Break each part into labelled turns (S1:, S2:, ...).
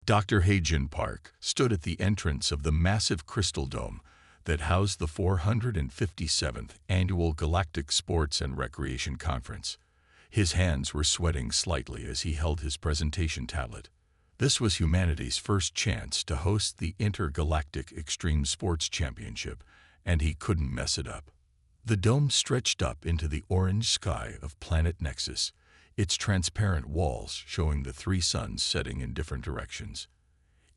S1: Dr. Heijin Park stood at the entrance of the massive crystal dome that housed the 457th Annual Galactic Sports and Recreation Conference. His hands were sweating slightly as he held his presentation tablet. This was humanity's first chance to host the Intergalactic Extreme Sports Championship, and he couldn't mess it up. The dome stretched up into the orange sky of Planet Nexus, its transparent walls showing the three suns setting in different directions.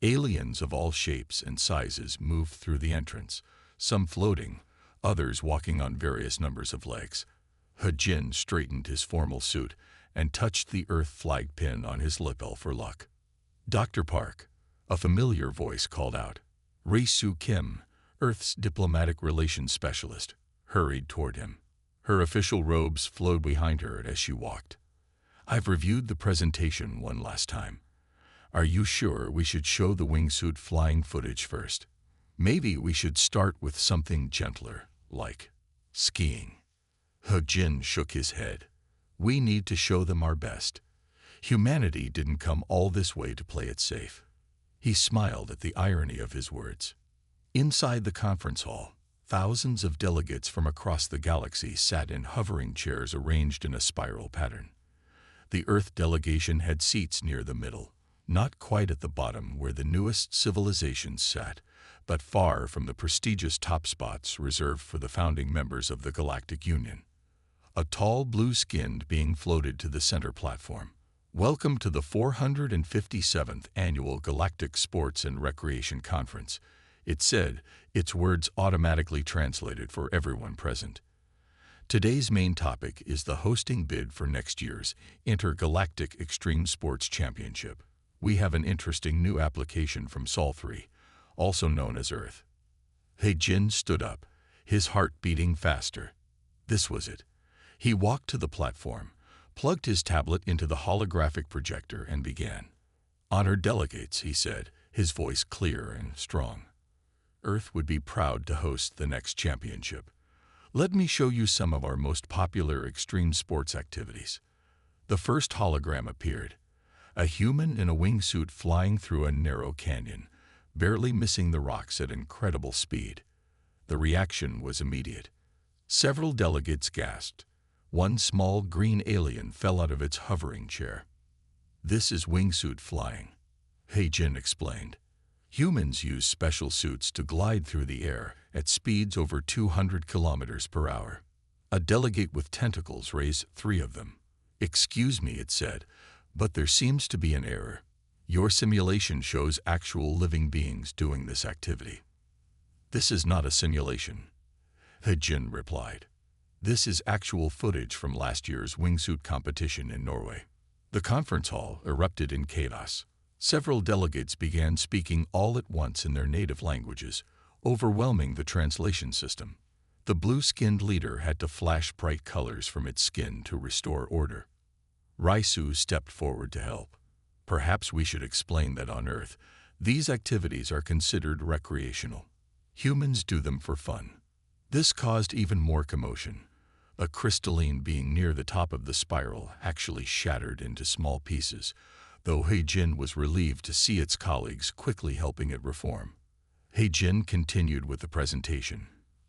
S1: Aliens of all shapes and sizes moved through the entrance, some floating, others walking on various numbers of legs. Heijin straightened his formal suit and touched the Earth flag pin on his lapel for luck. "Dr. Park," a familiar voice called out. Ray-Sue Kim, Earth's diplomatic relations specialist, hurried toward him. Her official robes flowed behind her as she walked. "I've reviewed the presentation one last time. Are you sure we should show the wingsuit flying footage first? Maybe we should start with something gentler, like skiing." Heijin shook his head. "We need to show them our best. Humanity didn't come all this way to play it safe." He smiled at the irony of his words. Inside the conference hall, thousands of delegates from across the galaxy sat in hovering chairs arranged in a spiral pattern. The Earth delegation had seats near the middle, not quite at the bottom where the newest civilizations sat, but far from the prestigious top spots reserved for the founding members of the Galactic Union. A tall blue-skinned being floated to the center platform. "Welcome to the 457th Annual Galactic Sports and Recreation Conference," it said, its words automatically translated for everyone present. "Today's main topic is the hosting bid for next year's Intergalactic Extreme Sports Championship. We have an interesting new application from Sol 3, also known as Earth." Heijin stood up, his heart beating faster. This was it. He walked to the platform, plugged his tablet into the holographic projector, and began. "Honored delegates," he said, his voice clear and strong. "Earth would be proud to host the next championship. Let me show you some of our most popular extreme sports activities." The first hologram appeared. A human in a wingsuit flying through a narrow canyon, barely missing the rocks at incredible speed. The reaction was immediate. Several delegates gasped. One small green alien fell out of its hovering chair. "This is wingsuit flying," Heijin explained. "Humans use special suits to glide through the air at speeds over 200 kilometers per hour." A delegate with tentacles raised 3 of them. "Excuse me," it said, "but there seems to be an error. Your simulation shows actual living beings doing this activity." "This is not a simulation," Heijin replied. "This is actual footage from last year's wingsuit competition in Norway." The conference hall erupted in chaos. Several delegates began speaking all at once in their native languages, overwhelming the translation system. The blue-skinned leader had to flash bright colors from its skin to restore order. Ray-Sue stepped forward to help. "Perhaps we should explain that on Earth, these activities are considered recreational. Humans do them for fun." This caused even more commotion. A crystalline being near the top of the spiral actually shattered into small pieces, though Heijin was relieved to see its colleagues quickly helping it reform. Heijin continued with the presentation,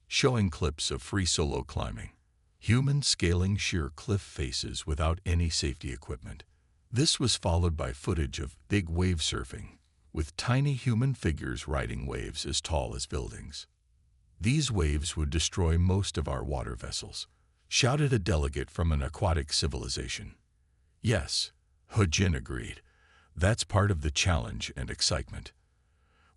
S1: showing clips of free solo climbing. Humans scaling sheer cliff faces without any safety equipment. This was followed by footage of big wave surfing, with tiny human figures riding waves as tall as buildings. "These waves would destroy most of our water vessels," shouted a delegate from an aquatic civilization. "Yes," Heijin agreed. "That's part of the challenge and excitement."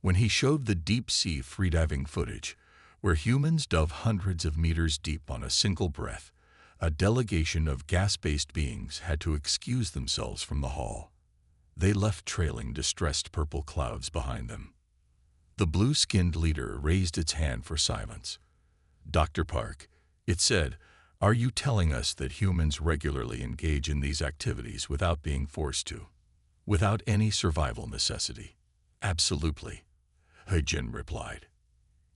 S1: When he showed the deep-sea freediving footage, where humans dove hundreds of meters deep on a single breath, a delegation of gas-based beings had to excuse themselves from the hall. They left trailing distressed purple clouds behind them. The blue-skinned leader raised its hand for silence. "Dr. Park," it said, "are you telling us that humans regularly engage in these activities without being forced to? Without any survival necessity?" "Absolutely," Heijin replied.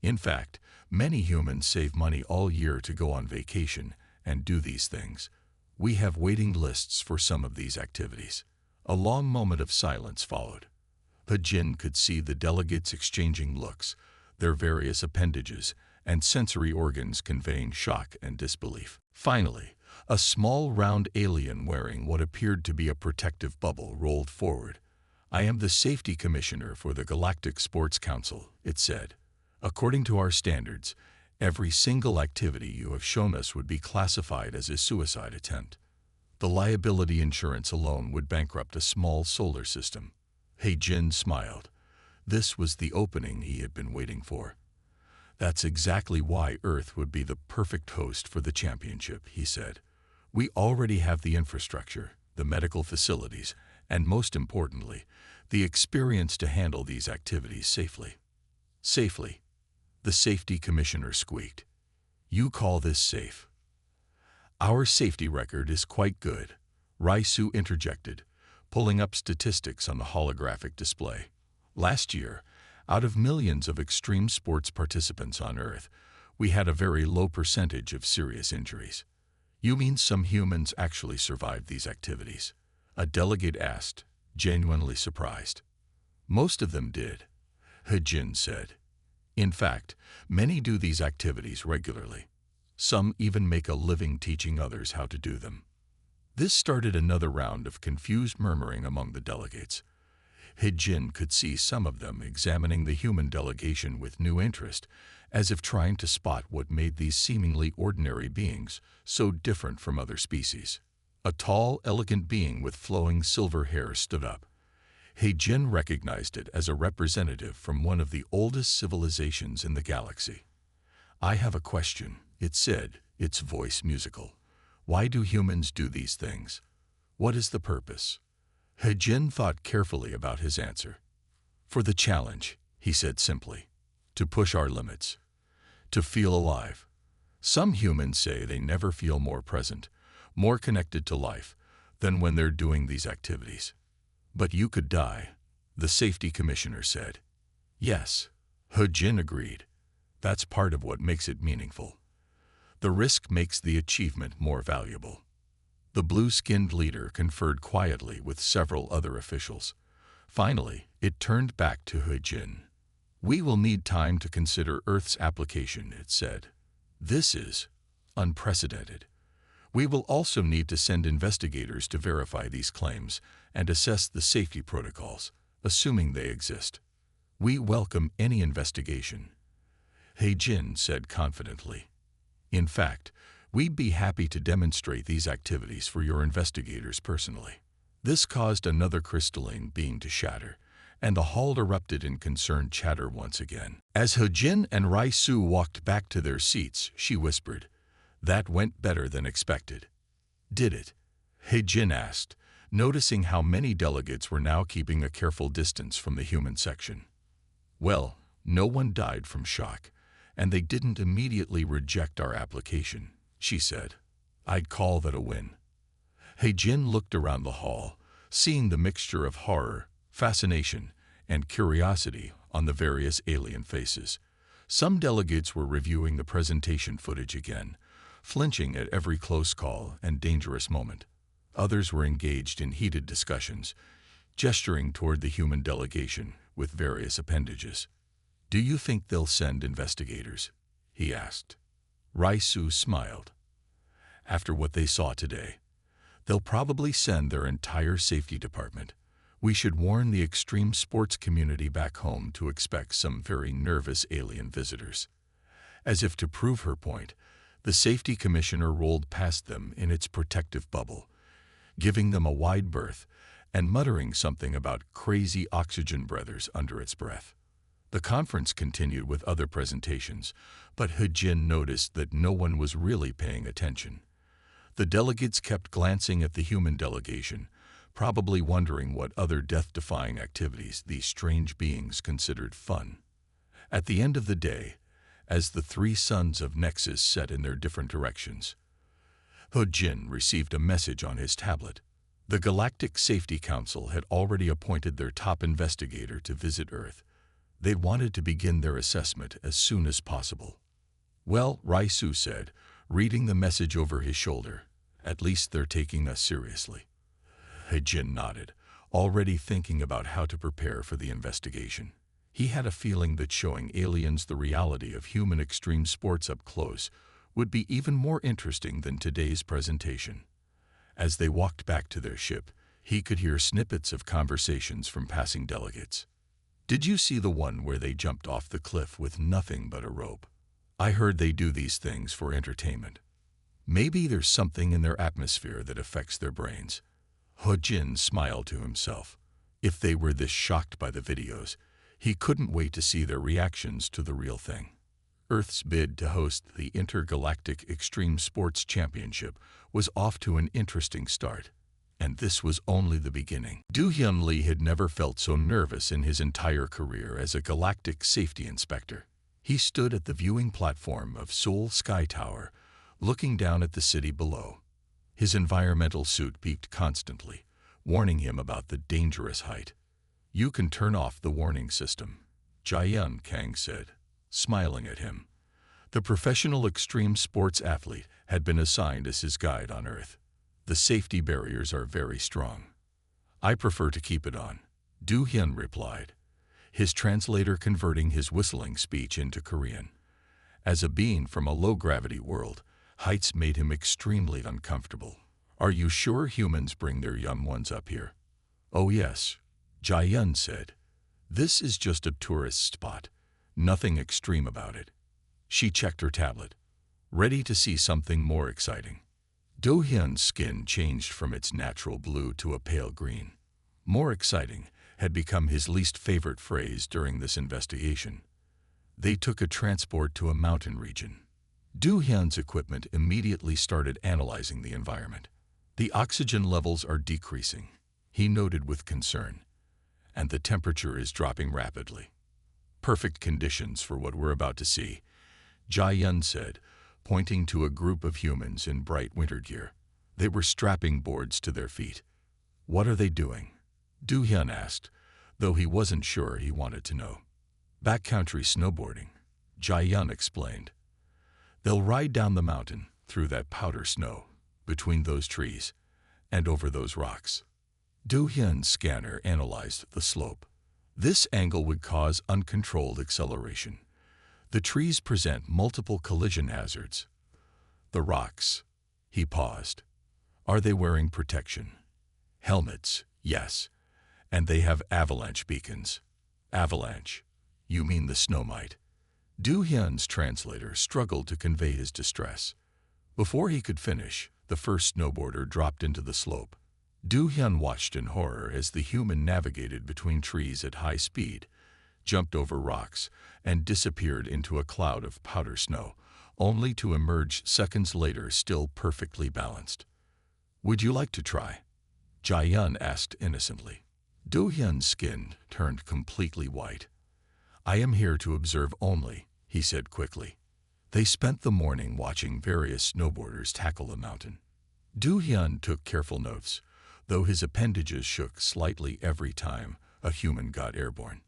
S1: "In fact, many humans save money all year to go on vacation and do these things. We have waiting lists for some of these activities." A long moment of silence followed. He could see the delegates exchanging looks, their various appendages and sensory organs conveying shock and disbelief. Finally, a small round alien wearing what appeared to be a protective bubble rolled forward. "I am the safety commissioner for the Galactic Sports Council," it said. "According to our standards, every single activity you have shown us would be classified as a suicide attempt. The liability insurance alone would bankrupt a small solar system." He smiled. This was the opening he had been waiting for. "That's exactly why Earth would be the perfect host for the championship," he said. "We already have the infrastructure, the medical facilities, and most importantly, the experience to handle these activities safely." "Safely?" the safety commissioner squeaked. "You call this safe?" "Our safety record is quite good," Raisu interjected, pulling up statistics on the holographic display. "Last year, out of millions of extreme sports participants on Earth, we had a very low percentage of serious injuries." "You mean some humans actually survived these activities?" a delegate asked, genuinely surprised. "Most of them did," He said. "In fact, many do these activities regularly. Some even make a living teaching others how to do them." This started another round of confused murmuring among the delegates. He could see some of them examining the human delegation with new interest, as if trying to spot what made these seemingly ordinary beings so different from other species. A tall, elegant being with flowing silver hair stood up. He recognized it as a representative from one of the oldest civilizations in the galaxy. "I have a question," it said, its voice musical. "Why do humans do these things? What is the purpose?" He thought carefully about his answer. "For the challenge," he said simply. "To push our limits. To feel alive. Some humans say they never feel more present, more connected to life, than when they're doing these activities." "But you could die," the safety commissioner said. "Yes," He agreed. "That's part of what makes it meaningful. The risk makes the achievement more valuable." The blue-skinned leader conferred quietly with several other officials. Finally, it turned back to He. "We will need time to consider Earth's application," it said. "This is unprecedented. We will also need to send investigators to verify these claims and assess the safety protocols, assuming they exist. We welcome any investigation," He said confidently. "In fact, we'd be happy to demonstrate these activities for your investigators personally." This caused another crystalline being to shatter, and the hall erupted in concerned chatter once again. As He and Raisu walked back to their seats, she whispered, "That went better than expected." "Did it?" He asked, noticing how many delegates were now keeping a careful distance from the human section. "Well, no one died from shock, and they didn't immediately reject our application," she said. "I'd call that a win." He looked around the hall, seeing the mixture of horror, fascination, and curiosity on the various alien faces. Some delegates were reviewing the presentation footage again, flinching at every close call and dangerous moment. Others were engaged in heated discussions, gesturing toward the human delegation with various appendages. "Do you think they'll send investigators?" he asked. Raisu smiled. "After what they saw today, they'll probably send their entire safety department. We should warn the extreme sports community back home to expect some very nervous alien visitors." As if to prove her point, the safety commissioner rolled past them in its protective bubble, giving them a wide berth and muttering something about crazy oxygen breathers under its breath. The conference continued with other presentations, but He noticed that no one was really paying attention. The delegates kept glancing at the human delegation, probably wondering what other death-defying activities these strange beings considered fun. At the end of the day, as the three sons of Nexus set in their different directions, He received a message on his tablet. The Galactic Safety Council had already appointed their top investigator to visit Earth. They wanted to begin their assessment as soon as possible. "Well," Raisu said, reading the message over his shoulder, "at least they're taking us seriously." He nodded, already thinking about how to prepare for the investigation. He had a feeling that showing aliens the reality of human extreme sports up close would be even more interesting than today's presentation. As they walked back to their ship, he could hear snippets of conversations from passing delegates. "Did you see the one where they jumped off the cliff with nothing but a rope? I heard they do these things for entertainment. Maybe there's something in their atmosphere that affects their brains." He Jin smiled to himself. If they were this shocked by the videos, he couldn't wait to see their reactions to the real thing. Earth's bid to host the Intergalactic Extreme Sports Championship was off to an interesting start. And this was only the beginning. Do-hyun Lee had never felt so nervous in his entire career as a galactic safety inspector. He stood at the viewing platform of Seoul Sky Tower, looking down at the city below. His environmental suit beeped constantly, warning him about the dangerous height. "You can turn off the warning system," Jae-yun Kang said, smiling at him. The professional extreme sports athlete had been assigned as his guide on Earth. "The safety barriers are very strong. I prefer to keep it on," Do-hyun replied, his translator converting his whistling speech into Korean. As a being from a low-gravity world, heights made him extremely uncomfortable. "Are you sure humans bring their young ones up here?" "Oh yes," Jae-yun said. "This is just a tourist spot. Nothing extreme about it." She checked her tablet, ready to see something more exciting. Do-hyun's skin changed from its natural blue to a pale green. "More exciting" had become his least favorite phrase during this investigation. They took a transport to a mountain region. Do-hyun's equipment immediately started analyzing the environment. "The oxygen levels are decreasing," he noted with concern, "and the temperature is dropping rapidly." "Perfect conditions for what we're about to see," Jae-yun said, pointing to a group of humans in bright winter gear. They were strapping boards to their feet. "What are they doing?" Do-hyun asked, though he wasn't sure he wanted to know. "Backcountry snowboarding," Jae-yun explained. "They'll ride down the mountain, through that powder snow, between those trees, and over those rocks." Do-hyun's scanner analyzed the slope. This angle would cause uncontrolled acceleration. The trees present multiple collision hazards. "The rocks." He paused. "Are they wearing protection?" "Helmets, yes. And they have avalanche beacons." "Avalanche? You mean the snow might?" Do-hyun's translator struggled to convey his distress. Before he could finish, the first snowboarder dropped into the slope. Do-hyun watched in horror as the human navigated between trees at high speed, jumped over rocks, and disappeared into a cloud of powder snow, only to emerge seconds later still perfectly balanced. "Would you like to try?" Jae-yun asked innocently. Do-hyun's skin turned completely white. "I am here to observe only," he said quickly. They spent the morning watching various snowboarders tackle the mountain. Do-hyun took careful notes, though his appendages shook slightly every time a human got airborne.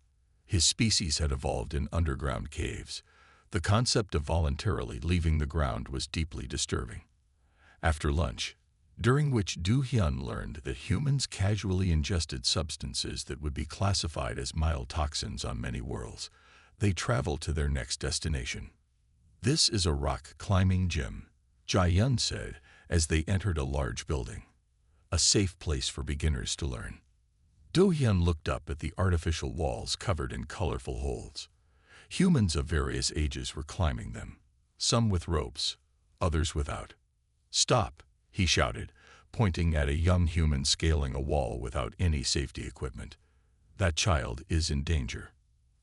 S1: His species had evolved in underground caves. The concept of voluntarily leaving the ground was deeply disturbing. After lunch, during which Do-hyun learned that humans casually ingested substances that would be classified as mild toxins on many worlds, they traveled to their next destination. "This is a rock climbing gym," Jae-yun said as they entered a large building. "A safe place for beginners to learn." Do-hyun looked up at the artificial walls covered in colorful holes. Humans of various ages were climbing them, some with ropes, others without. "Stop," he shouted, pointing at a young human scaling a wall without any safety equipment. "That child is in danger."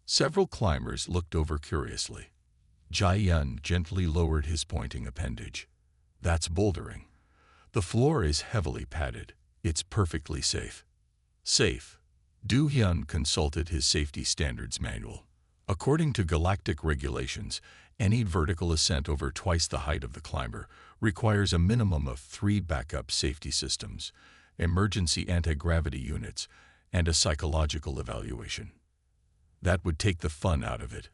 S1: Several climbers looked over curiously. Jae-yun gently lowered his pointing appendage. "That's bouldering. The floor is heavily padded. It's perfectly safe." "Safe." Do-hyun consulted his safety standards manual. According to galactic regulations, any vertical ascent over twice the height of the climber requires a minimum of 3 backup safety systems, emergency anti-gravity units, and a psychological evaluation. "That would take the fun out of it,"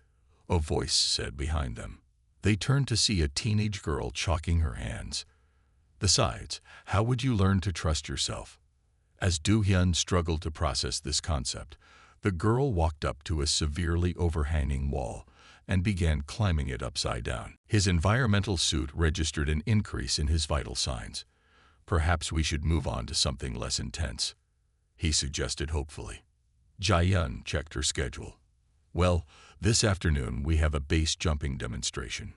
S1: a voice said behind them. They turned to see a teenage girl chalking her hands. "Besides, how would you learn to trust yourself?" As Do-hyun struggled to process this concept, the girl walked up to a severely overhanging wall and began climbing it upside down. His environmental suit registered an increase in his vital signs. "Perhaps we should move on to something less intense," he suggested hopefully. Jae-yun checked her schedule. "Well, this afternoon we have a base jumping demonstration."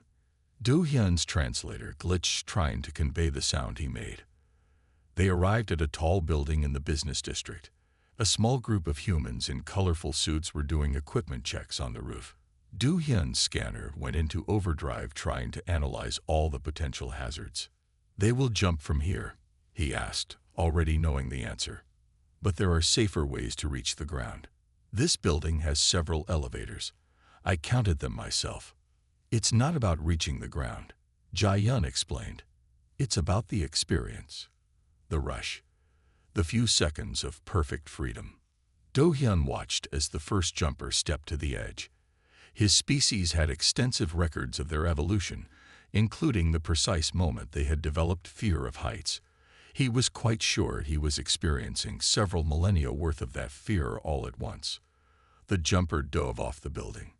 S1: Do-hyun's translator glitched trying to convey the sound he made. They arrived at a tall building in the business district. A small group of humans in colorful suits were doing equipment checks on the roof. Do-hyun's scanner went into overdrive trying to analyze all the potential hazards. "They will jump from here?" he asked, already knowing the answer. "But there are safer ways to reach the ground. This building has several elevators. I counted them myself. It's not about reaching the ground," Jae-yun explained. "It's about the experience. The rush. The few seconds of perfect freedom." Do-hyun watched as the first jumper stepped to the edge. His species had extensive records of their evolution, including the precise moment they had developed fear of heights. He was quite sure he was experiencing several millennia worth of that fear all at once. The jumper dove off the building.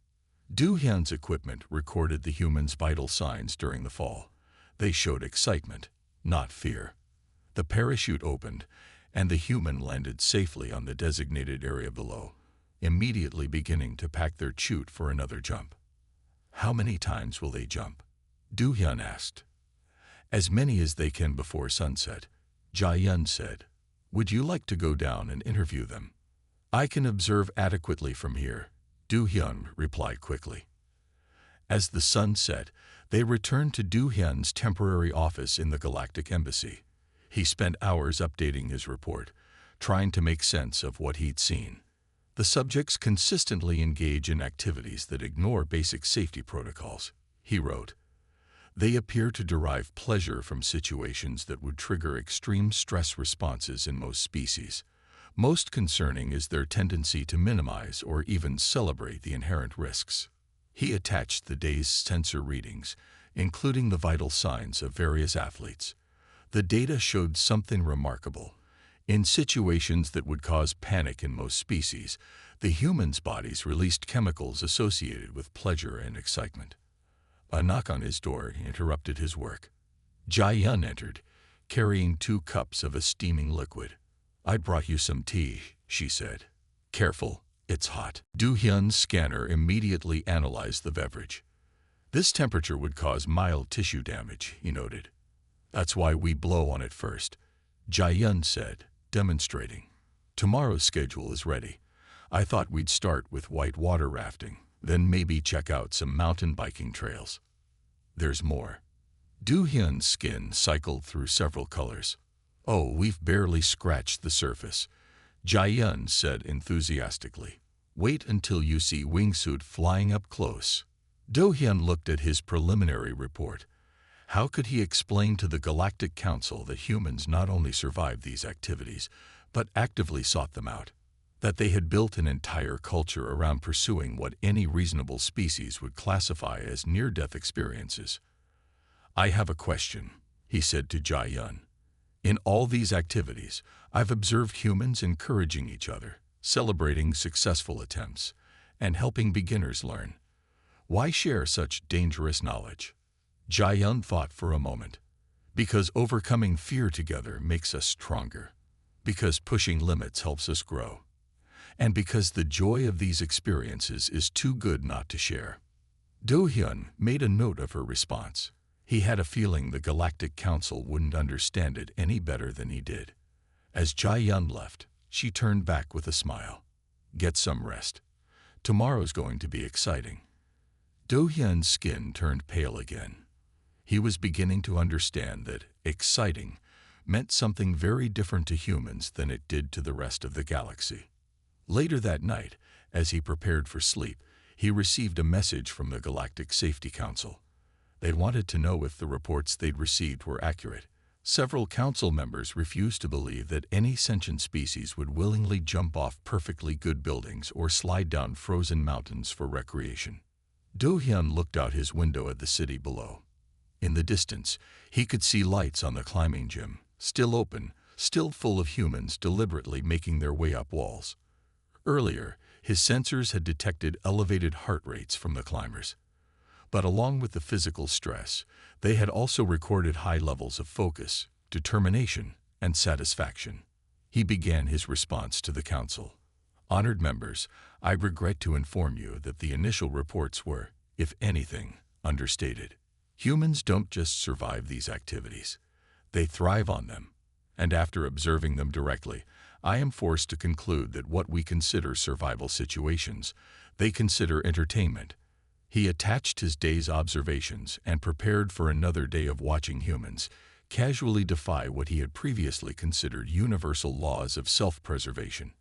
S1: Do-hyun's equipment recorded the human's vital signs during the fall. They showed excitement, not fear. The parachute opened, and the human landed safely on the designated area below, immediately beginning to pack their chute for another jump. "How many times will they jump?" Do-hyun asked. "As many as they can before sunset," Jae-yun said. "Would you like to go down and interview them?" "I can observe adequately from here," Do-hyun replied quickly. As the sun set, they returned to Do-hyun's temporary office in the Galactic Embassy. He spent hours updating his report, trying to make sense of what he'd seen. The subjects consistently engage in activities that ignore basic safety protocols, he wrote. They appear to derive pleasure from situations that would trigger extreme stress responses in most species. Most concerning is their tendency to minimize or even celebrate the inherent risks. He attached the day's sensor readings, including the vital signs of various athletes. The data showed something remarkable. In situations that would cause panic in most species, the human's bodies released chemicals associated with pleasure and excitement. A knock on his door interrupted his work. Jae-yun entered, carrying 2 cups of a steaming liquid. "I brought you some tea," she said. "Careful, it's hot." Do-hyun's scanner immediately analyzed the beverage. "This temperature would cause mild tissue damage," he noted. "That's why we blow on it first," Jae-yun said, demonstrating. "Tomorrow's schedule is ready. I thought we'd start with white water rafting, then maybe check out some mountain biking trails. There's more." Do-hyun's skin cycled through several colors. "Oh, we've barely scratched the surface," Jae-yun said enthusiastically. "Wait until you see wingsuit flying up close." Do-hyun looked at his preliminary report. How could he explain to the Galactic Council that humans not only survived these activities, but actively sought them out? That they had built an entire culture around pursuing what any reasonable species would classify as near-death experiences? "I have a question," he said to Jae-yun. "In all these activities, I've observed humans encouraging each other, celebrating successful attempts, and helping beginners learn. Why share such dangerous knowledge?" Jae-yun thought for a moment. "Because overcoming fear together makes us stronger. Because pushing limits helps us grow. And because the joy of these experiences is too good not to share." Do-hyun made a note of her response. He had a feeling the Galactic Council wouldn't understand it any better than he did. As Jae-yun left, she turned back with a smile. "Get some rest. Tomorrow's going to be exciting." Do-hyun's skin turned pale again. He was beginning to understand that exciting meant something very different to humans than it did to the rest of the galaxy. Later that night, as he prepared for sleep, he received a message from the Galactic Safety Council. They wanted to know if the reports they'd received were accurate. Several council members refused to believe that any sentient species would willingly jump off perfectly good buildings or slide down frozen mountains for recreation. Do-hyun looked out his window at the city below. In the distance, he could see lights on the climbing gym, still open, still full of humans deliberately making their way up walls. Earlier, his sensors had detected elevated heart rates from the climbers. But along with the physical stress, they had also recorded high levels of focus, determination, and satisfaction. He began his response to the council. Honored members, I regret to inform you that the initial reports were, if anything, understated. Humans don't just survive these activities. They thrive on them. And after observing them directly, I am forced to conclude that what we consider survival situations, they consider entertainment. He attached his day's observations and prepared for another day of watching humans casually defy what he had previously considered universal laws of self-preservation.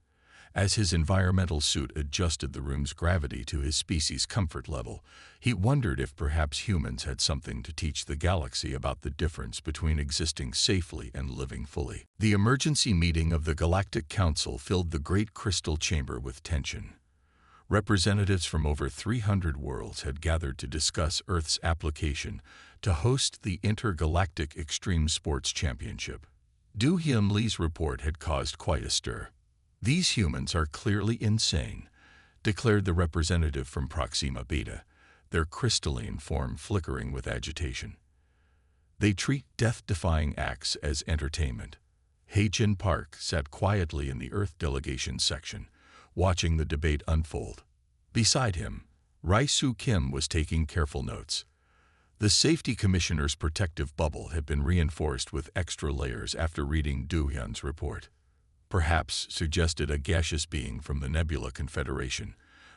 S1: As his environmental suit adjusted the room's gravity to his species' comfort level, he wondered if perhaps humans had something to teach the galaxy about the difference between existing safely and living fully. The emergency meeting of the Galactic Council filled the great crystal chamber with tension. Representatives from over 300 worlds had gathered to discuss Earth's application to host the Intergalactic Extreme Sports Championship. Du Hyun Lee's report had caused quite a stir. These humans are clearly insane, declared the representative from Proxima Beta, their crystalline form flickering with agitation. They treat death-defying acts as entertainment. Hae-Jin Park sat quietly in the Earth delegation section, watching the debate unfold. Beside him, Rai-Soo Kim was taking careful notes. The safety commissioner's protective bubble had been reinforced with extra layers after reading Du Hyun's report. Perhaps, suggested a gaseous being from the Nebula Confederation,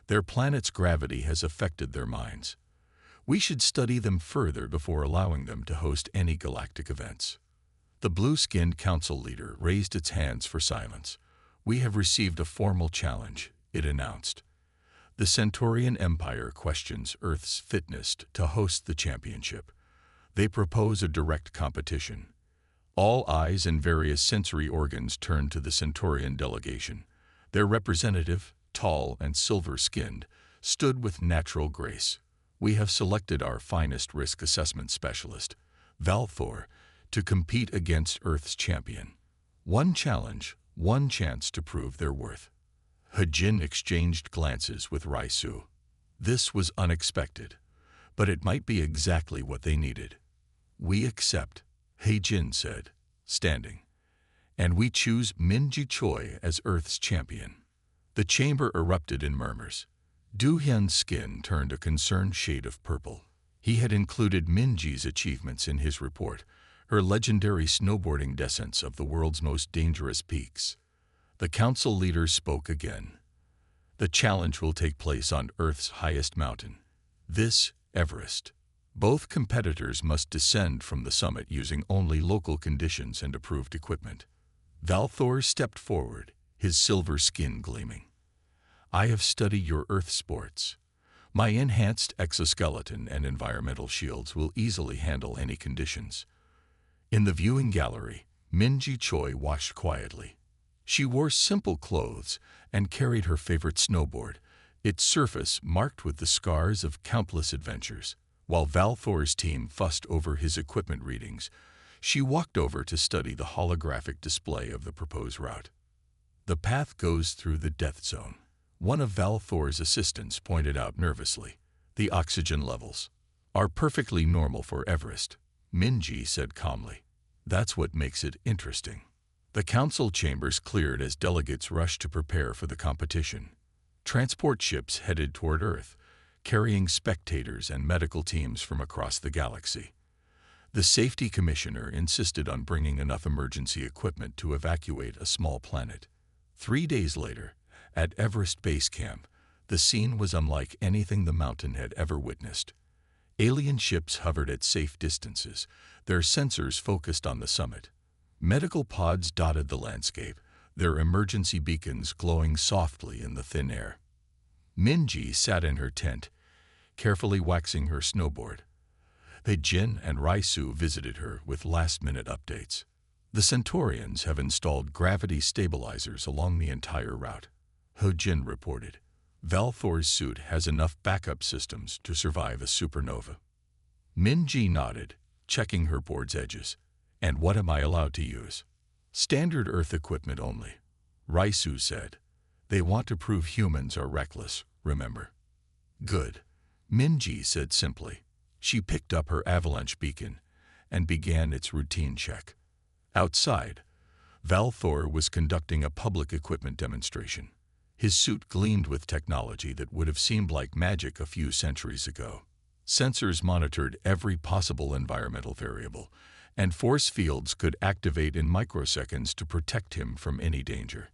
S1: their planet's gravity has affected their minds. We should study them further before allowing them to host any galactic events. The blue-skinned council leader raised its hands for silence. We have received a formal challenge, it announced. The Centaurian Empire questions Earth's fitness to host the championship. They propose a direct competition. All eyes and various sensory organs turned to the Centaurian delegation. Their representative, tall and silver-skinned, stood with natural grace. We have selected our finest risk assessment specialist, Valthor, to compete against Earth's champion. One challenge, one chance to prove their worth. Hae-Jin exchanged glances with Rai-Soo. This was unexpected, but it might be exactly what they needed. We accept, Hae-Jin said, standing. And we choose Min-Ji Choi as Earth's champion. The chamber erupted in murmurs. Du Hyun's skin turned a concerned shade of purple. He had included Min-Ji's achievements in his report, her legendary snowboarding descents of the world's most dangerous peaks. The council leader spoke again. The challenge will take place on Earth's highest mountain, this Everest. Both competitors must descend from the summit using only local conditions and approved equipment. Valthor stepped forward, his silver skin gleaming. I have studied your Earth sports. My enhanced exoskeleton and environmental shields will easily handle any conditions. In the viewing gallery, Min-Ji Choi watched quietly. She wore simple clothes and carried her favorite snowboard, its surface marked with the scars of countless adventures. While Valthor's team fussed over his equipment readings, she walked over to study the holographic display of the proposed route. The path goes through the death zone. One of Valthor's assistants pointed out nervously. The oxygen levels are perfectly normal for Everest, Min-Ji said calmly. That's what makes it interesting. The council chambers cleared as delegates rushed to prepare for the competition. Transport ships headed toward Earth, carrying spectators and medical teams from across the galaxy. The safety commissioner insisted on bringing enough emergency equipment to evacuate a small planet. 3 days later, at Everest Base Camp, the scene was unlike anything the mountain had ever witnessed. Alien ships hovered at safe distances, their sensors focused on the summit. Medical pods dotted the landscape, their emergency beacons glowing softly in the thin air. Min-Ji sat in her tent, carefully waxing her snowboard. Hae-Jin and Rai-Soo visited her with last-minute updates. The Centaurians have installed gravity stabilizers along the entire route, Hae-Jin reported. Valthor's suit has enough backup systems to survive a supernova. Min-Ji nodded, checking her board's edges. And what am I allowed to use? Standard Earth equipment only, Raisu said. They want to prove humans are reckless, remember? Good, Minji said simply. She picked up her avalanche beacon and began its routine check. Outside, Valthor was conducting a public equipment demonstration. His suit gleamed with technology that would have seemed like magic a few centuries ago. Sensors monitored every possible environmental variable, and force fields could activate in microseconds to protect him from any danger.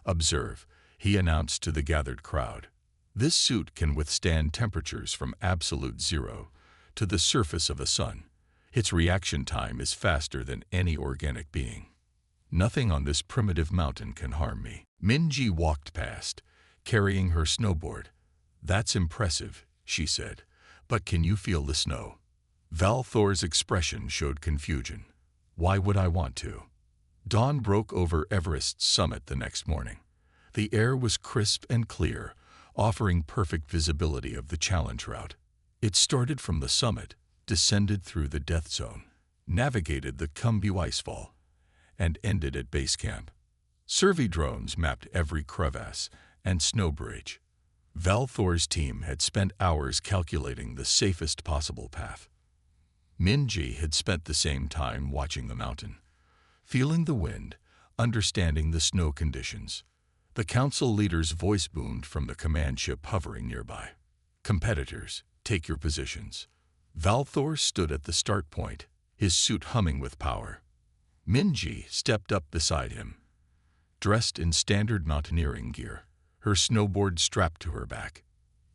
S1: Observe, he announced to the gathered crowd. This suit can withstand temperatures from absolute zero to the surface of a sun. Its reaction time is faster than any organic being. Nothing on this primitive mountain can harm me. Minji walked past, carrying her snowboard. That's impressive, she said, but can you feel the snow? Valthor's expression showed confusion. Why would I want to? Dawn broke over Everest's summit the next morning. The air was crisp and clear, offering perfect visibility of the challenge route. It started from the summit, descended through the death zone, navigated the Kumbu icefall, and ended at base camp. Survey drones mapped every crevasse and snow bridge. Valthor's team had spent hours calculating the safest possible path. Minji had spent the same time watching the mountain, feeling the wind, understanding the snow conditions. The council leader's voice boomed from the command ship hovering nearby. Competitors, take your positions. Valthor stood at the start point, his suit humming with power. Minji stepped up beside him, dressed in standard mountaineering gear, her snowboard strapped to her back.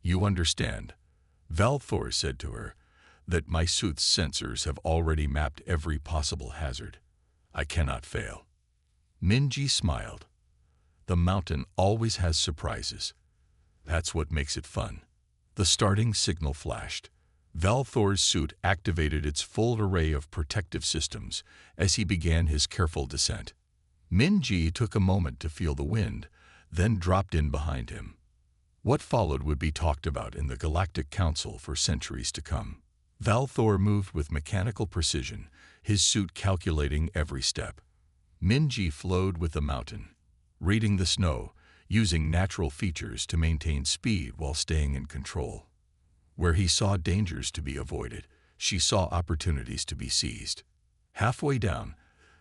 S1: You understand, Valthor said to her, that my suit's sensors have already mapped every possible hazard. I cannot fail. Minji smiled. The mountain always has surprises. That's what makes it fun. The starting signal flashed. Valthor's suit activated its full array of protective systems as he began his careful descent. Minji took a moment to feel the wind, then dropped in behind him. What followed would be talked about in the Galactic Council for centuries to come. Valthor moved with mechanical precision, his suit calculating every step. Minji flowed with the mountain, reading the snow, using natural features to maintain speed while staying in control. Where he saw dangers to be avoided, she saw opportunities to be seized. Halfway down,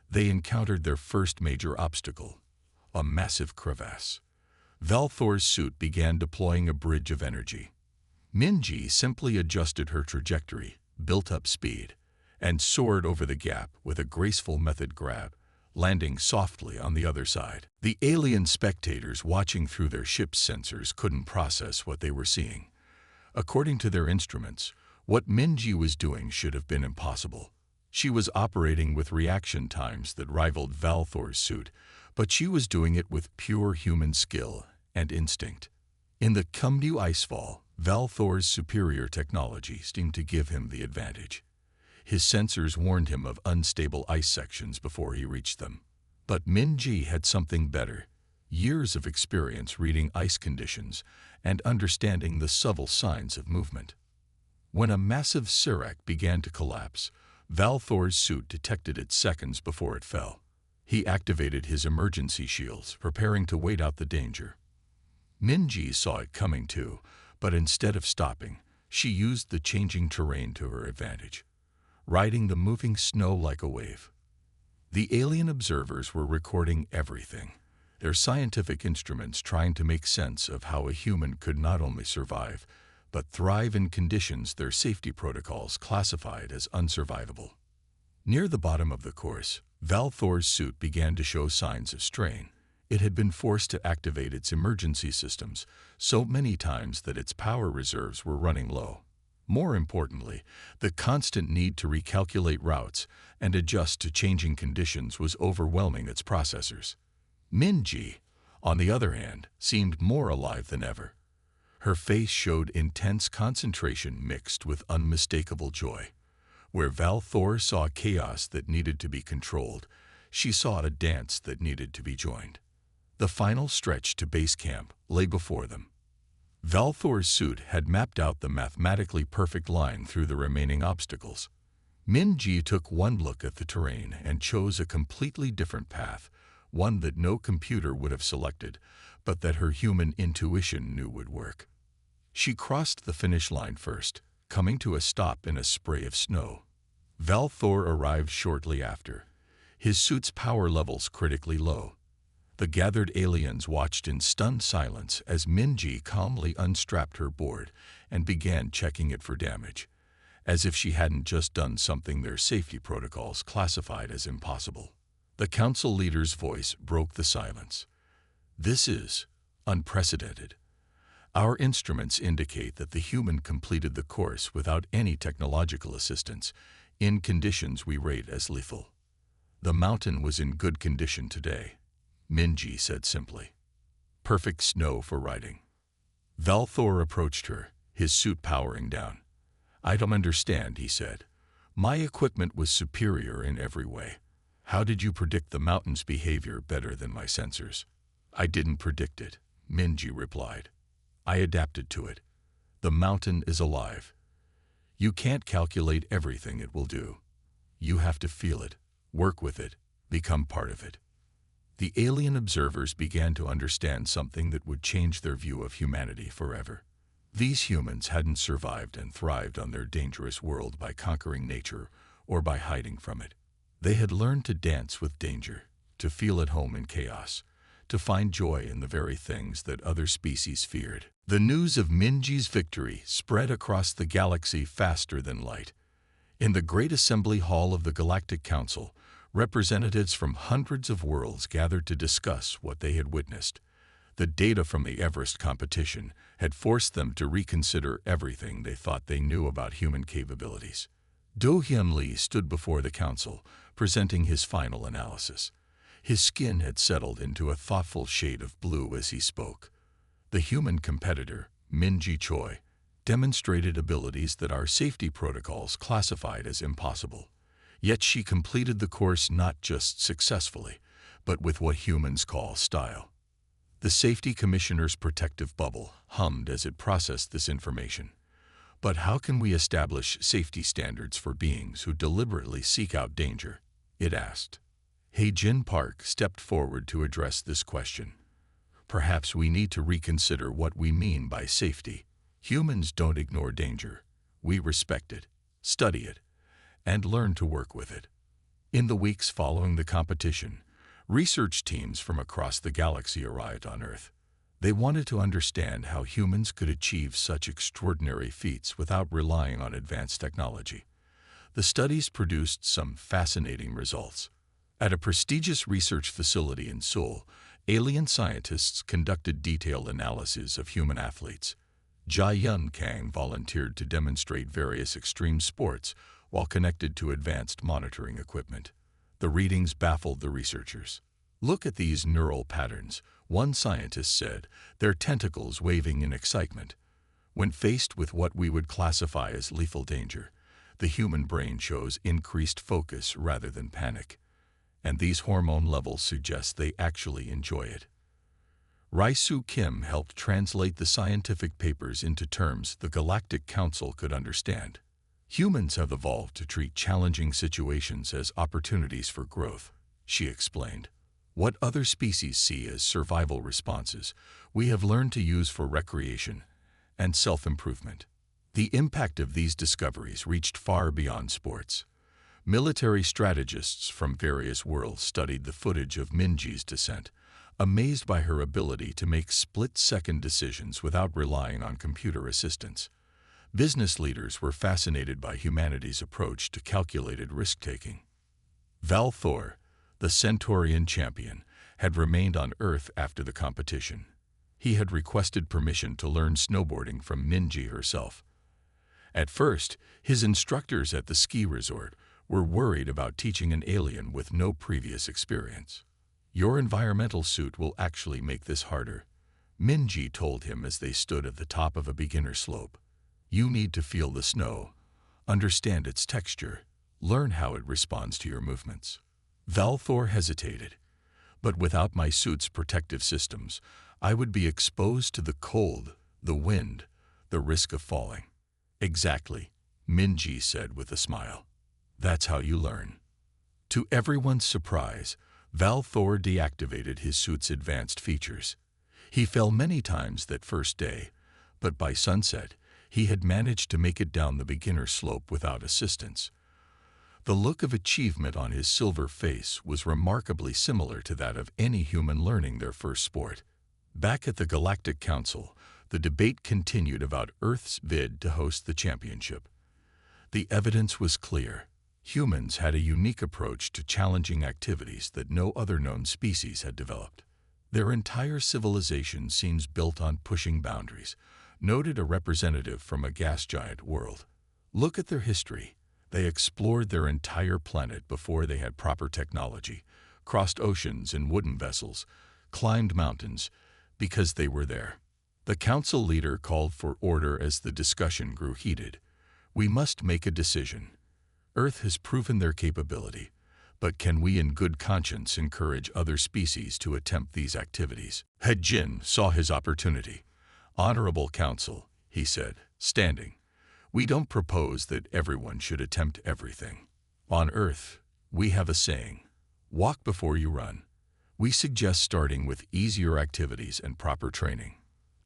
S1: they encountered their first major obstacle, a massive crevasse. Valthor's suit began deploying a bridge of energy. Minji simply adjusted her trajectory, built up speed, and soared over the gap with a graceful method grab, landing softly on the other side. The alien spectators watching through their ship's sensors couldn't process what they were seeing. According to their instruments, what Minji was doing should have been impossible. She was operating with reaction times that rivaled Valthor's suit, but she was doing it with pure human skill and instinct. In the Kumbu icefall, Valthor's superior technology seemed to give him the advantage. His sensors warned him of unstable ice sections before he reached them. But Minji had something better. Years of experience reading ice conditions and understanding the subtle signs of movement. When a massive serac began to collapse, Valthor's suit detected it seconds before it fell. He activated his emergency shields, preparing to wait out the danger. Minji saw it coming too, but instead of stopping, she used the changing terrain to her advantage, riding the moving snow like a wave. The alien observers were recording everything, their scientific instruments trying to make sense of how a human could not only survive, but thrive in conditions their safety protocols classified as unsurvivable. Near the bottom of the course, Valthor's suit began to show signs of strain. It had been forced to activate its emergency systems so many times that its power reserves were running low. More importantly, the constant need to recalculate routes and adjust to changing conditions was overwhelming its processors. Minji, on the other hand, seemed more alive than ever. Her face showed intense concentration mixed with unmistakable joy. Where Valthor saw chaos that needed to be controlled, she saw a dance that needed to be joined. The final stretch to base camp lay before them. Valthor's suit had mapped out the mathematically perfect line through the remaining obstacles. Minji took one look at the terrain and chose a completely different path, one that no computer would have selected, but that her human intuition knew would work. She crossed the finish line first, coming to a stop in a spray of snow. Valthor arrived shortly after, his suit's power levels critically low. The gathered aliens watched in stunned silence as Minji calmly unstrapped her board and began checking it for damage, as if she hadn't just done something their safety protocols classified as impossible. The council leader's voice broke the silence. "This is unprecedented. Our instruments indicate that the human completed the course without any technological assistance, in conditions we rate as lethal. The mountain was in good condition today," Minji said simply. "Perfect snow for riding." Valthor approached her, his suit powering down. "I don't understand," he said. "My equipment was superior in every way. How did you predict the mountain's behavior better than my sensors?" "I didn't predict it," Minji replied. "I adapted to it. The mountain is alive. You can't calculate everything it will do. You have to feel it, work with it, become part of it." The alien observers began to understand something that would change their view of humanity forever. These humans hadn't survived and thrived on their dangerous world by conquering nature or by hiding from it. They had learned to dance with danger, to feel at home in chaos, to find joy in the very things that other species feared. The news of Minji's victory spread across the galaxy faster than light. In the Great Assembly Hall of the Galactic Council, representatives from hundreds of worlds gathered to discuss what they had witnessed. The data from the Everest competition had forced them to reconsider everything they thought they knew about human capabilities. Do-Hyun Lee stood before the council, presenting his final analysis. His skin had settled into a thoughtful shade of blue as he spoke. The human competitor, Minji Choi, demonstrated abilities that our safety protocols classified as impossible. Yet she completed the course not just successfully, but with what humans call style. The safety commissioner's protective bubble hummed as it processed this information. "But how can we establish safety standards for beings who deliberately seek out danger?" it asked. Hae-Jin Park stepped forward to address this question. "Perhaps we need to reconsider what we mean by safety. Humans don't ignore danger. We respect it, study it, and learn to work with it." In the weeks following the competition, research teams from across the galaxy arrived on Earth. They wanted to understand how humans could achieve such extraordinary feats without relying on advanced technology. The studies produced some fascinating results. At a prestigious research facility in Seoul, alien scientists conducted detailed analyses of human athletes. Jae-Yun Kang volunteered to demonstrate various extreme sports while connected to advanced monitoring equipment. The readings baffled the researchers. "Look at these neural patterns," one scientist said, their tentacles waving in excitement. "When faced with what we would classify as lethal danger, the human brain shows increased focus rather than panic. And these hormone levels suggest they actually enjoy it." Rai-Soo Kim helped translate the scientific papers into terms the Galactic Council could understand. "Humans have evolved to treat challenging situations as opportunities for growth," she explained. "What other species see as survival responses, we have learned to use for recreation and self-improvement." The impact of these discoveries reached far beyond sports. Military strategists from various worlds studied the footage of Minji's descent, amazed by her ability to make split-second decisions without relying on computer assistance. Business leaders were fascinated by humanity's approach to calculated risk-taking. Valthor, the Centaurian champion, had remained on Earth after the competition. He had requested permission to learn snowboarding from Minji herself. At first, his instructors at the ski resort were worried about teaching an alien with no previous experience. "Your environmental suit will actually make this harder," Minji told him as they stood at the top of a beginner slope. "You need to feel the snow, understand its texture, learn how it responds to your movements." Valthor hesitated. "But without my suit's protective systems, I would be exposed to the cold, the wind, the risk of falling." "Exactly," Minji said with a smile. That's how you learn. To everyone's surprise, Val Thor deactivated his suit's advanced features. He fell many times that first day, but by sunset, he had managed to make it down the beginner slope without assistance. The look of achievement on his silver face was remarkably similar to that of any human learning their first sport. Back at the Galactic Council, the debate continued about Earth's bid to host the championship. The evidence was clear. Humans had a unique approach to challenging activities that no other known species had developed. Their entire civilization seems built on pushing boundaries, noted a representative from a gas giant world. Look at their history. They explored their entire planet before they had proper technology, crossed oceans in wooden vessels, climbed mountains, because they were there. The council leader called for order as the discussion grew heated. We must make a decision. Earth has proven their capability, but can we in good conscience encourage other species to attempt these activities? He Jin saw his opportunity. Honorable Council, he said, standing. We don't propose that everyone should attempt everything. On Earth, we have a saying, walk before you run. We suggest starting with easier activities and proper training.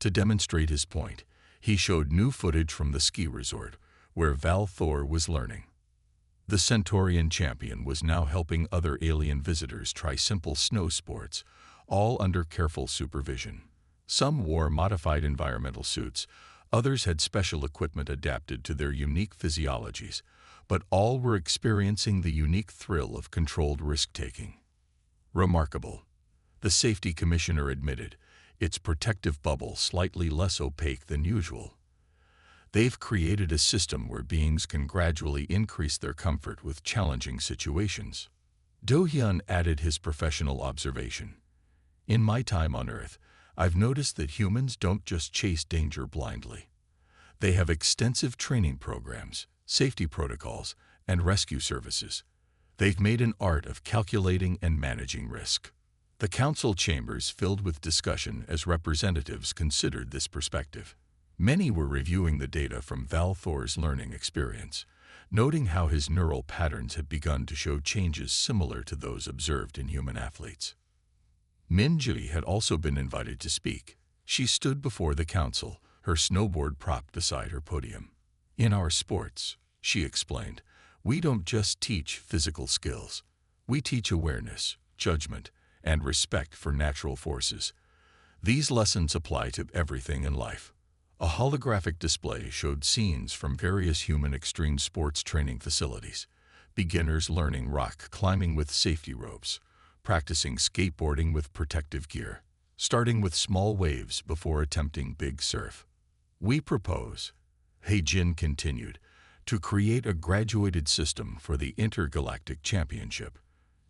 S1: To demonstrate his point, he showed new footage from the ski resort, where Val Thor was learning. The Centaurian champion was now helping other alien visitors try simple snow sports, all under careful supervision. Some wore modified environmental suits, others had special equipment adapted to their unique physiologies, but all were experiencing the unique thrill of controlled risk-taking. Remarkable. The safety commissioner admitted, its protective bubble slightly less opaque than usual. They've created a system where beings can gradually increase their comfort with challenging situations. Do-hyun added his professional observation. In my time on Earth, I've noticed that humans don't just chase danger blindly. They have extensive training programs, safety protocols, and rescue services. They've made an art of calculating and managing risk. The council chambers filled with discussion as representatives considered this perspective. Many were reviewing the data from Val Thor's learning experience, noting how his neural patterns had begun to show changes similar to those observed in human athletes. Min-ji had also been invited to speak. She stood before the council, her snowboard propped beside her podium. In our sports, she explained, we don't just teach physical skills. We teach awareness, judgment, and respect for natural forces. These lessons apply to everything in life. A holographic display showed scenes from various human extreme sports training facilities. Beginners learning rock climbing with safety ropes, practicing skateboarding with protective gear, starting with small waves before attempting big surf. We propose, He-jin continued, to create a graduated system for the intergalactic championship.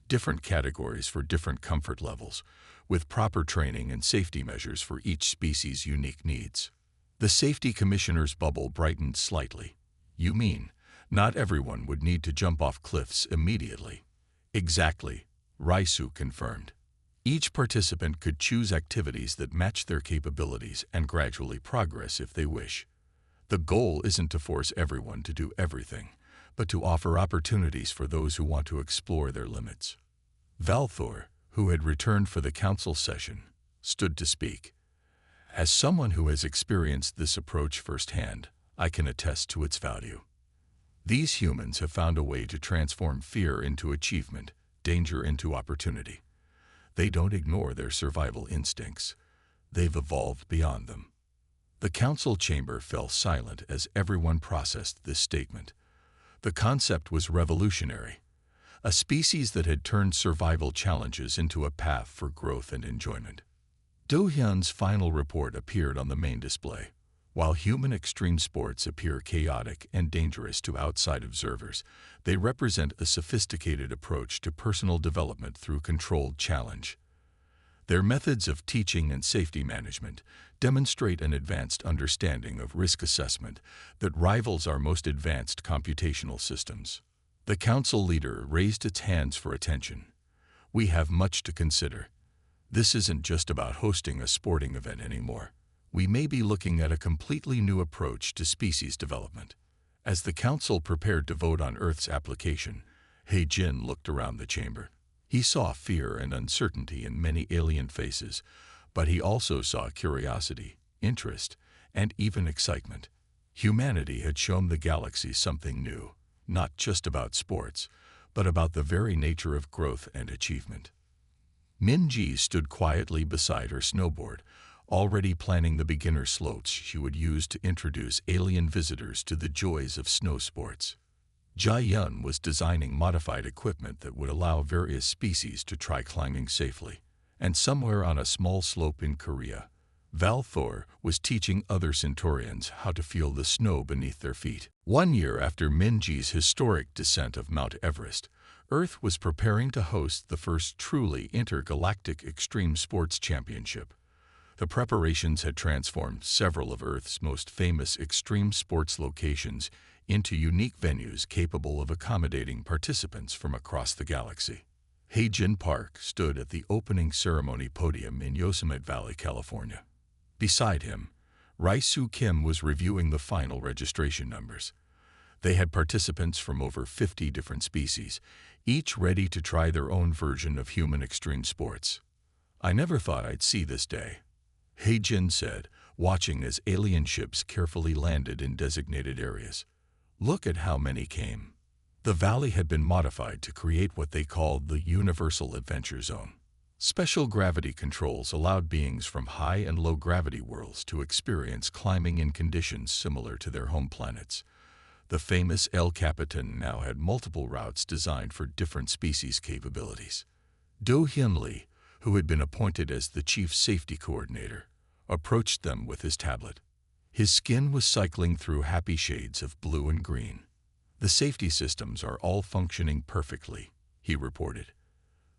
S1: Different categories for different comfort levels, with proper training and safety measures for each species' unique needs. The safety commissioner's bubble brightened slightly. You mean, not everyone would need to jump off cliffs immediately? Exactly, Raisu confirmed. Each participant could choose activities that match their capabilities and gradually progress if they wish. The goal isn't to force everyone to do everything, but to offer opportunities for those who want to explore their limits. Val Thor, who had returned for the council session, stood to speak. As someone who has experienced this approach firsthand, I can attest to its value. These humans have found a way to transform fear into achievement, danger into opportunity. They don't ignore their survival instincts. They've evolved beyond them. The council chamber fell silent as everyone processed this statement. The concept was revolutionary. A species that had turned survival challenges into a path for growth and enjoyment. Do-hyun's final report appeared on the main display. While human extreme sports appear chaotic and dangerous to outside observers, they represent a sophisticated approach to personal development through controlled challenge. Their methods of teaching and safety management demonstrate an advanced understanding of risk assessment that rivals our most advanced computational systems. The council leader raised its hands for attention. We have much to consider. This isn't just about hosting a sporting event anymore. We may be looking at a completely new approach to species development. As the council prepared to vote on Earth's application, He Jin looked around the chamber. He saw fear and uncertainty in many alien faces, but he also saw curiosity, interest, and even excitement. Humanity had shown the galaxy something new, not just about sports, but about the very nature of growth and achievement. Minji stood quietly beside her snowboard, already planning the beginner slopes she would use to introduce alien visitors to the joys of snow sports. Jia-yun was designing modified equipment that would allow various species to try climbing safely. And somewhere on a small slope in Korea, Val-Thor was teaching other Centaurians how to feel the snow beneath their feet. 1 year after Minji's historic descent of Mount Everest, Earth was preparing to host the first truly intergalactic extreme sports championship. The preparations had transformed several of Earth's most famous extreme sports locations into unique venues capable of accommodating participants from across the galaxy. Heijin Park stood at the opening ceremony podium in Yosemite Valley, California. Beside him, Rai-Soo Kim was reviewing the final registration numbers. They had participants from over 50 different species, each ready to try their own version of human extreme sports. "I never thought I'd see this day," Heijin said, watching as alien ships carefully landed in designated areas. "Look at how many came." The valley had been modified to create what they called the Universal Adventure Zone. Special gravity controls allowed beings from high and low gravity worlds to experience climbing in conditions similar to their home planets. The famous El Capitan now had multiple routes designed for different species capabilities. Do Hyun Lee, who had been appointed as the chief safety coordinator, approached them with his tablet. His skin was cycling through happy shades of blue and green. "The safety systems are all functioning perfectly," he reported.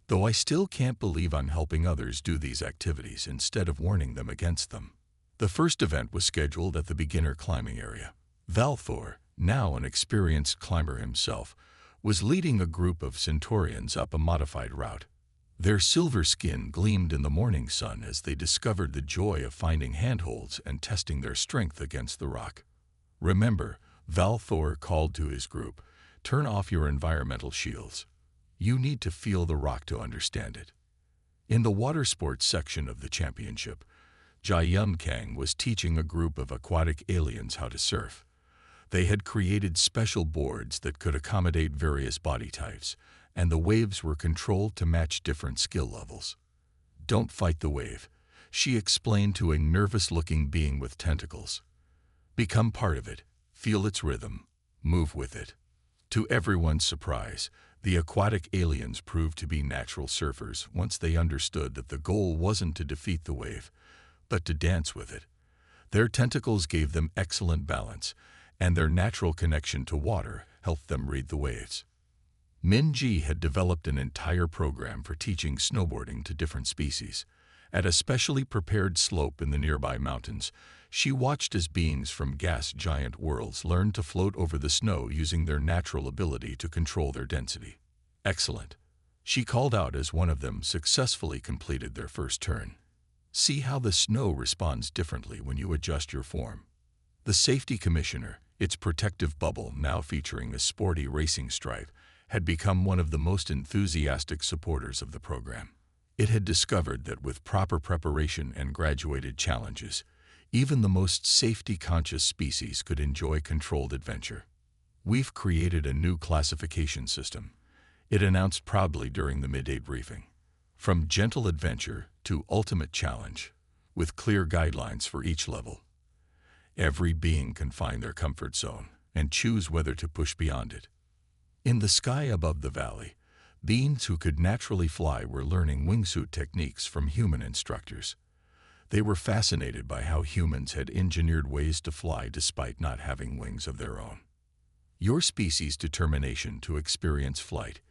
S1: "Though I still can't believe I'm helping others do these activities instead of warning them against them." The first event was scheduled at the beginner climbing area. Val-Thor, now an experienced climber himself, was leading a group of Centaurians up a modified route. Their silver skin gleamed in the morning sun as they discovered the joy of finding handholds and testing their strength against the rock. "Remember," Val-Thor called to his group, "turn off your environmental shields. You need to feel the rock to understand it." In the water sports section of the championship, Jia-yun Kang was teaching a group of aquatic aliens how to surf. They had created special boards that could accommodate various body types, and the waves were controlled to match different skill levels. "Don't fight the wave," she explained to a nervous-looking being with tentacles. "Become part of it, feel its rhythm, move with it." To everyone's surprise, the aquatic aliens proved to be natural surfers once they understood that the goal wasn't to defeat the wave, but to dance with it. Their tentacles gave them excellent balance, and their natural connection to water helped them read the waves. Minji had developed an entire program for teaching snowboarding to different species. At a specially prepared slope in the nearby mountains, she watched as beings from gas giant worlds learned to float over the snow using their natural ability to control their density. "Excellent," she called out as one of them successfully completed their first turn. "See how the snow responds differently when you adjust your form." The safety commissioner, its protective bubble now featuring a sporty racing stripe, had become one of the most enthusiastic supporters of the program. It had discovered that with proper preparation and graduated challenges, even the most safety-conscious species could enjoy controlled adventure. "We've created a new classification system," it announced proudly during the midday briefing. "From gentle adventure to ultimate challenge, with clear guidelines for each level. Every being can find their comfort zone and choose whether to push beyond it." In the sky above the valley, beings who could naturally fly were learning wingsuit techniques from human instructors. They were fascinated by how humans had engineered ways to fly despite not having wings of their own. "Your species' determination to experience flight,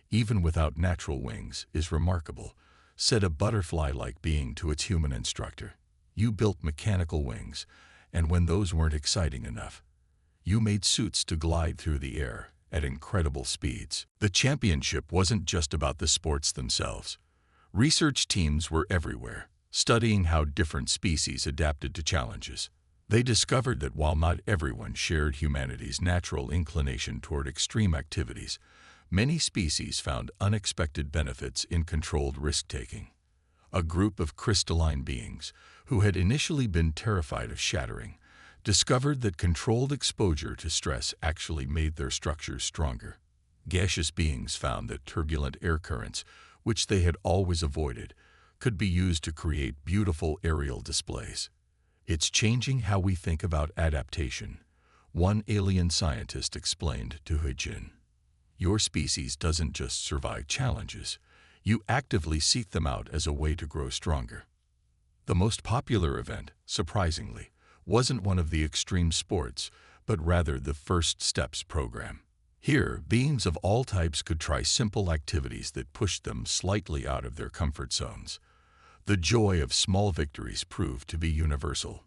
S1: even without natural wings, is remarkable," said a butterfly-like being to its human instructor. "You built mechanical wings, and when those weren't exciting enough, you made suits to glide through the air at incredible speeds." The championship wasn't just about the sports themselves. Research teams were everywhere, studying how different species adapted to challenges. They discovered that while not everyone shared humanity's natural inclination toward extreme activities, many species found unexpected benefits in controlled risk-taking. A group of crystalline beings, who had initially been terrified of shattering, discovered that controlled exposure to stress actually made their structures stronger. Gaseous beings found that turbulent air currents, which they had always avoided, could be used to create beautiful aerial displays. It's changing how we think about adaptation, one alien scientist explained to He-Jin. Your species doesn't just survive challenges, you actively seek them out as a way to grow stronger. The most popular event, surprisingly, wasn't one of the extreme sports, but rather the First Steps program. Here, beings of all types could try simple activities that pushed them slightly out of their comfort zones. The joy of small victories proved to be universal.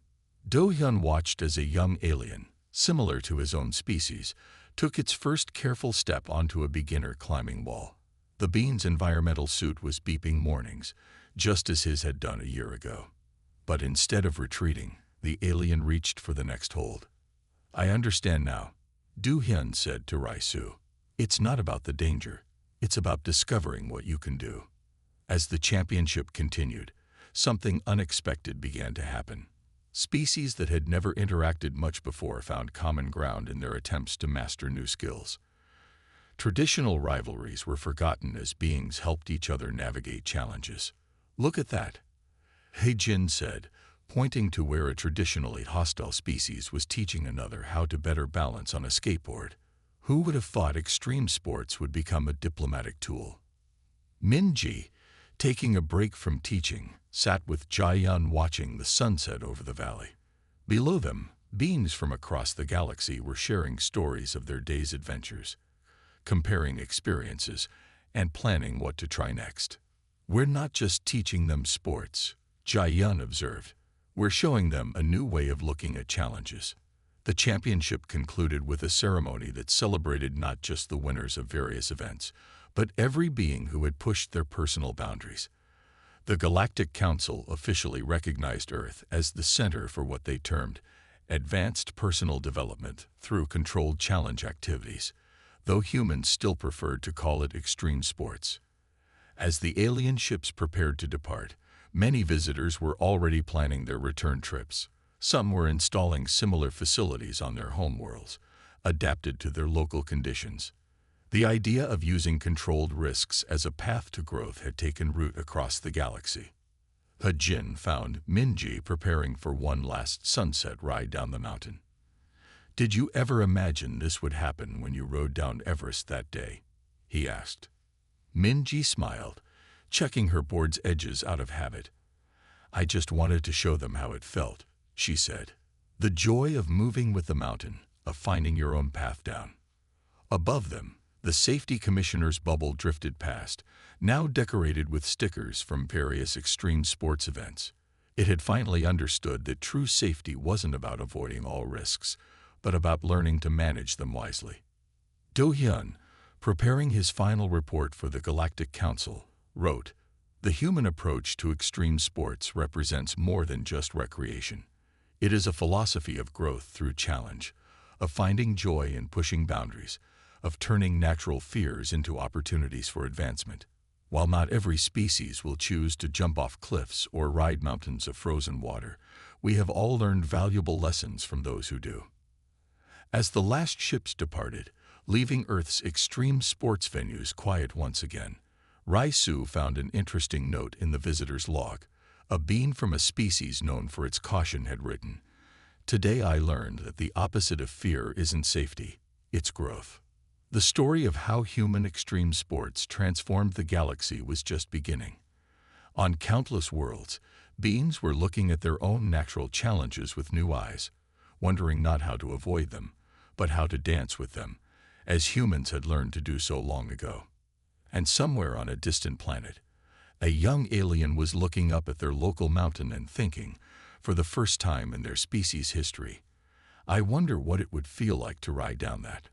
S1: Do-hyun watched as a young alien, similar to his own species, took its first careful step onto a beginner climbing wall. The being's environmental suit was beeping mornings, just as his had done a year ago. But instead of retreating, the alien reached for the next hold. "I understand now," Do-hyun said to Rai-Su. "It's not about the danger, it's about discovering what you can do." As the championship continued, something unexpected began to happen. Species that had never interacted much before found common ground in their attempts to master new skills. Traditional rivalries were forgotten as beings helped each other navigate challenges. "Look at that," He-Jin said, pointing to where a traditionally hostile species was teaching another how to better balance on a skateboard. Who would have thought extreme sports would become a diplomatic tool? Min-ji, taking a break from teaching, sat with Jae-yun watching the sunset over the valley. Below them, beings from across the galaxy were sharing stories of their day's adventures, comparing experiences, and planning what to try next. "We're not just teaching them sports," Jae-yun observed. "We're showing them a new way of looking at challenges." The championship concluded with a ceremony that celebrated not just the winners of various events, but every being who had pushed their personal boundaries. The Galactic Council officially recognized Earth as the center for what they termed advanced personal development through controlled challenge activities, though humans still preferred to call it extreme sports. As the alien ships prepared to depart, many visitors were already planning their return trips. Some were installing similar facilities on their homeworlds, adapted to their local conditions. The idea of using controlled risks as a path to growth had taken root across the galaxy. He-Jin found Min-ji preparing for one last sunset ride down the mountain. "Did you ever imagine this would happen when you rode down Everest that day?" he asked. Min-ji smiled, checking her board's edges out of habit. "I just wanted to show them how it felt," she said. "The joy of moving with the mountain, of finding your own path down." Above them, the safety commissioner's bubble drifted past, now decorated with stickers from various extreme sports events. It had finally understood that true safety wasn't about avoiding all risks, but about learning to manage them wisely. Do-hyun, preparing his final report for the Galactic Council, wrote, "The human approach to extreme sports represents more than just recreation. It is a philosophy of growth through challenge, of finding joy in pushing boundaries, of turning natural fears into opportunities for advancement. While not every species will choose to jump off cliffs or ride mountains of frozen water, we have all learned valuable lessons from those who do." As the last ships departed, leaving Earth's extreme sports venues quiet once again, Rai-Su found an interesting note in the visitor's log. A being from a species known for its caution had written, "Today I learned that the opposite of fear isn't safety, it's growth." The story of how human extreme sports transformed the galaxy was just beginning. On countless worlds, beings were looking at their own natural challenges with new eyes, wondering not how to avoid them, but how to dance with them, as humans had learned to do so long ago. And somewhere on a distant planet, a young alien was looking up at their local mountain and thinking, for the first time in their species' history, "I wonder what it would feel like to ride down that."